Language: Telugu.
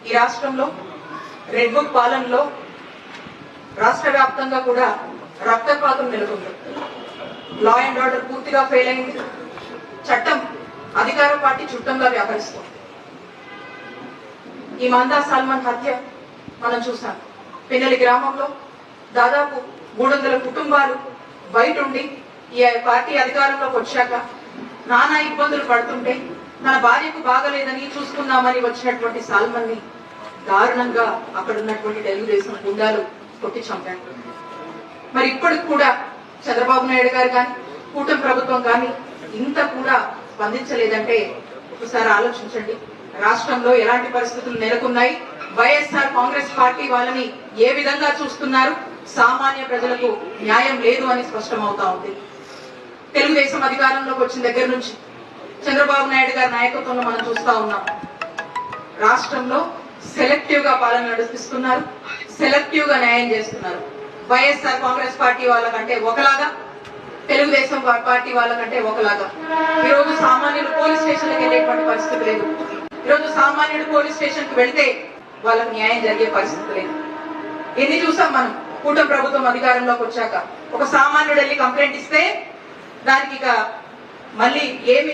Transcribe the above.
ఈ రాష్ట్రంలో రెడ్ బుక్ పాలనలో రాష్ట్ర వ్యాప్తంగా కూడా రక్తపాతం నెలకొంది. లా అండ్ ఆర్డర్ పూర్తిగా ఫెయిల్ అయింది. చట్టం అధికార పార్టీ చుట్టంగా వ్యవహరిస్తుంది. ఈ మందా సల్మాన్ హత్య మనం చూసాం. పిన్నెలి గ్రామంలో దాదాపు 300 కుటుంబాలు బయట ఉండి ఈ పార్టీ అధికారంలోకి వచ్చాక నానా ఇబ్బందులు పడుతుంటే తన భార్యకు బాగలేదని చూసుకుందామని వచ్చినటువంటి సల్మాన్ ని దారుణంగా అక్కడ ఉన్నటువంటి తెలుగుదేశం గుండాలు కొట్టి చంపారు. మరి ఇప్పటికి కూడా చంద్రబాబు నాయుడు గారు కానీ కూటమి ప్రభుత్వం కానీ ఇంత కూడా స్పందించలేదంటే ఒకసారి ఆలోచించండి. రాష్ట్రంలో ఎలాంటి పరిస్థితులు నెలకొన్నాయి, వైఎస్ఆర్ కాంగ్రెస్ పార్టీ వాళ్ళని ఏ విధంగా చూస్తున్నారు, సామాన్య ప్రజలకు న్యాయం లేదు అని స్పష్టమవుతా ఉంది. తెలుగుదేశం అధికారంలోకి వచ్చిన దగ్గర నుంచి చంద్రబాబు నాయుడు గారి నాయకత్వంలో మనం చూస్తా ఉన్నాం. రాష్ట్రంలో సెలెక్టివ్ గా పాలన నడిపిస్తున్నారు, సెలెక్టివ్ గా న్యాయం చేస్తున్నారు. వైఎస్ఆర్ కాంగ్రెస్ పార్టీ వాళ్ళకంటే ఒకలాగా, తెలుగుదేశం పార్టీ వాళ్ళకంటే ఒకలాగా. ఈరోజు సామాన్యులు పోలీస్ స్టేషన్లకు వెళ్ళేటువంటి పరిస్థితి లేదు. ఈరోజు సామాన్యుడు పోలీస్ స్టేషన్ కి వెళ్తే వాళ్ళకు న్యాయం జరిగే పరిస్థితి లేదు. ఎన్ని చూసాం మనం కూటమి ప్రభుత్వం అధికారంలోకి వచ్చాక. ఒక సామాన్యుడు వెళ్ళి కంప్లైంట్ ఇస్తే దానికి ఇక మళ్ళీ ఏమి